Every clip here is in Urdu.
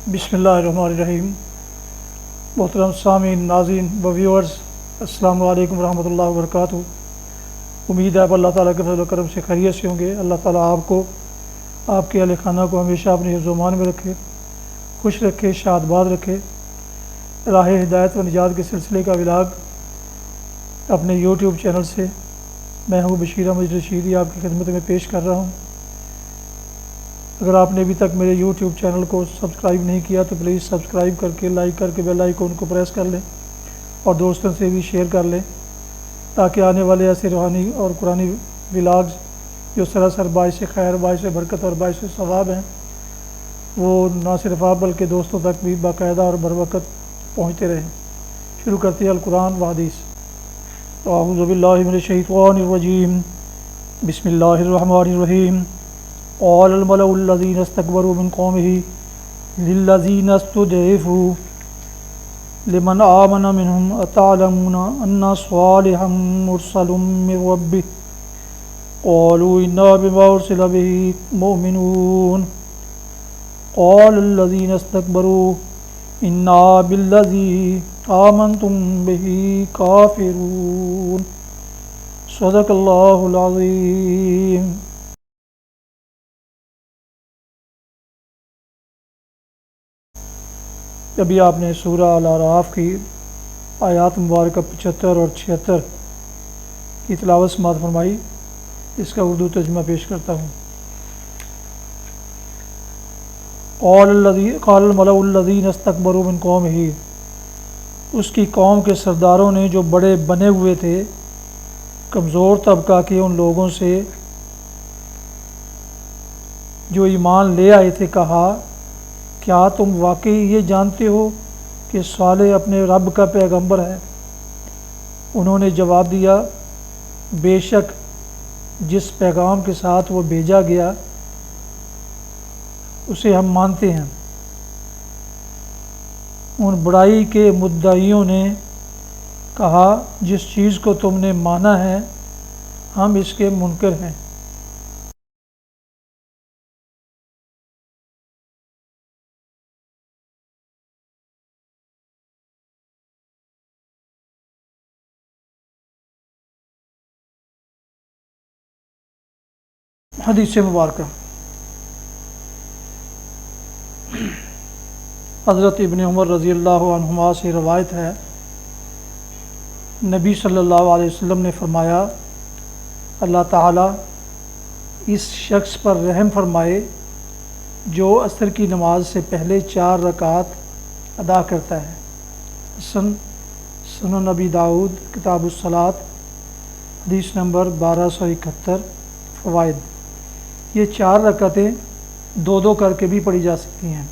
بسم اللہ الرحمن الرحیم۔ محترم سامعین، ناظرین و ویورز، السلام علیکم ورحمۃ اللہ وبرکاتہ۔ امید ہے آپ اللہ تعالیٰ کے فضل و کرم سے خیریت سے ہوں گے۔ اللہ تعالیٰ آپ کو، آپ کے اہل خانہ کو ہمیشہ اپنے حفظ و امان میں رکھے، خوش رکھے، شاد باد رکھے۔ راہ ہدایت و نجات کے سلسلے کا ولاگ اپنے یوٹیوب چینل سے میں ہوں بشیر احمد رشیدی آپ کی خدمت میں پیش کر رہا ہوں۔ اگر آپ نے ابھی تک میرے یوٹیوب چینل کو سبسکرائب نہیں کیا تو پلیز سبسکرائب کر کے، لائک کر کے بیل آئیکن کو پریس کر لیں اور دوستوں سے بھی شیئر کر لیں، تاکہ آنے والے ایسے روحانی اور قرآنی ولاگز جو سراسر باعث خیر، باعث برکت اور باعث ثواب ہیں، وہ نہ صرف آپ بلکہ دوستوں تک بھی باقاعدہ اور بروقت پہنچتے رہیں۔ شروع کرتے ہیں القرآن و حدیث۔ اعوذ باللہ من الشیطان الرجیم، بسم اللہ الرحمن الرحیم۔ قال الملأ الذين استكبروا من قومه للذين استضعفوا لمن آمن منهم أتعلمون أن صالحا مرسل من ربه قالوا إنا بما أرسل به مؤمنون قال الذين استكبروا إنا بالذي آمنتم به كافرون۔ صدق اللہ العظیم۔ ابھی آپ نے سورہ الاعراف کی آیات مبارکہ 75 اور 76 کی تلاوت سماعت فرمائی۔ اس کا اردو ترجمہ پیش کرتا ہوں۔ قال الملأ الذین استکبروا من قومہ، اس کی قوم کے سرداروں نے جو بڑے بنے ہوئے تھے کمزور طبقہ کے ان لوگوں سے جو ایمان لے آئے تھے، کہا کیا تم واقعی یہ جانتے ہو کہ صالح اپنے رب کا پیغمبر ہے؟ انہوں نے جواب دیا، بے شک جس پیغام کے ساتھ وہ بھیجا گیا اسے ہم مانتے ہیں۔ ان بڑائی کے مدعیوں نے کہا، جس چیز کو تم نے مانا ہے ہم اس کے منکر ہیں۔ حدیث مبارکہ۔ حضرت ابن عمر رضی اللہ عنہما سے روایت ہے، نبی صلی اللہ علیہ وسلم نے فرمایا، اللہ تعالیٰ اس شخص پر رحم فرمائے جو عصر کی نماز سے پہلے 4 رکعات ادا کرتا ہے۔ سنن نبی داؤد کتاب الصلاۃ، حدیث نمبر 1271۔ فوائد: یہ 4 رکعتیں 2 کر کے بھی پڑھی جا سکتی ہیں،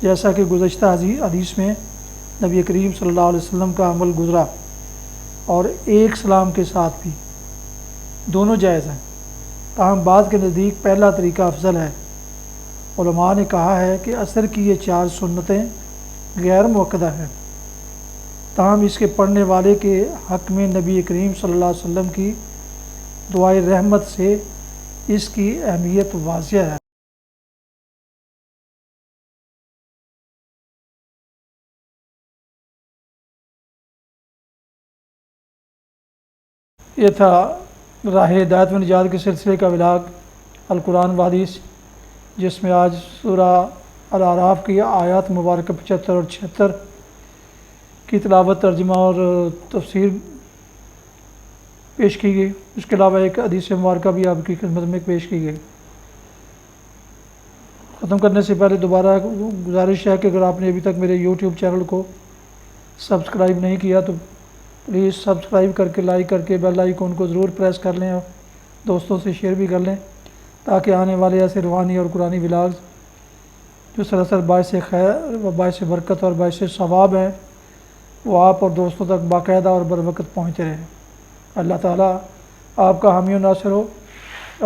جیسا کہ گزشتہ حدیث میں نبی کریم صلی اللہ علیہ وسلم کا عمل گزرا، اور ایک سلام کے ساتھ بھی، دونوں جائز ہیں۔ تاہم بعض کے نزدیک پہلا طریقہ افضل ہے۔ علماء نے کہا ہے کہ عصر کی یہ 4 سنتیں غیر مؤکدہ ہیں، تاہم اس کے پڑھنے والے کے حق میں نبی کریم صلی اللہ علیہ وسلم کی دعائے رحمت سے اس کی اہمیت واضح ہے۔ یہ تھا راہ ہدایت و نجات کے سلسلے کا ولاگ القرآن و حدیث، جس میں آج سورہ الاعراف کی آیات مبارکہ 75 اور 76 کی تلاوت، ترجمہ اور تفسیر پیش کی گئی۔ اس کے علاوہ ایک حدیث مبارکہ بھی آپ کی خدمت میں پیش کی گئی۔ ختم کرنے سے پہلے دوبارہ گزارش ہے کہ اگر آپ نے ابھی تک میرے یوٹیوب چینل کو سبسکرائب نہیں کیا تو پلیز سبسکرائب کر کے، لائک کر کے بیل آئیکن کو ضرور پریس کر لیں اور دوستوں سے شیئر بھی کر لیں، تاکہ آنے والے ایسے روحانی اور قرآنی ولاگز جو سراسر باعث خیر و باعث برکت اور باعث ثواب ہیں، وہ آپ اور دوستوں تک باقاعدہ اور بروقت پہنچتے رہیں۔ اللہ تعالیٰ آپ کا حامی و ناصر ہو۔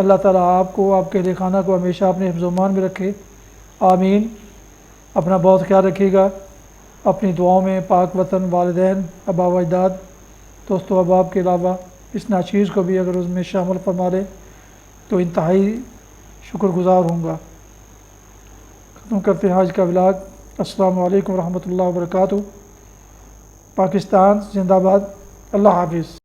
اللہ تعالیٰ آپ کو، آپ کے اہل خانہ کو ہمیشہ اپنے حفظ و امان میں رکھے، آمین۔ اپنا بہت خیال رکھیے گا۔ اپنی دعاؤں میں پاک وطن، والدین، آباء و اجداد، دوست و احباب کے علاوہ اس ناچیز کو بھی اگر اس میں شامل فرما لیں تو انتہائی شکر گزار ہوں گا۔ ختم کرتے ہیں آج کا ولاگ۔ السلام علیکم ورحمۃ اللہ وبرکاتہ۔ پاکستان زندہ باد۔ اللہ حافظ۔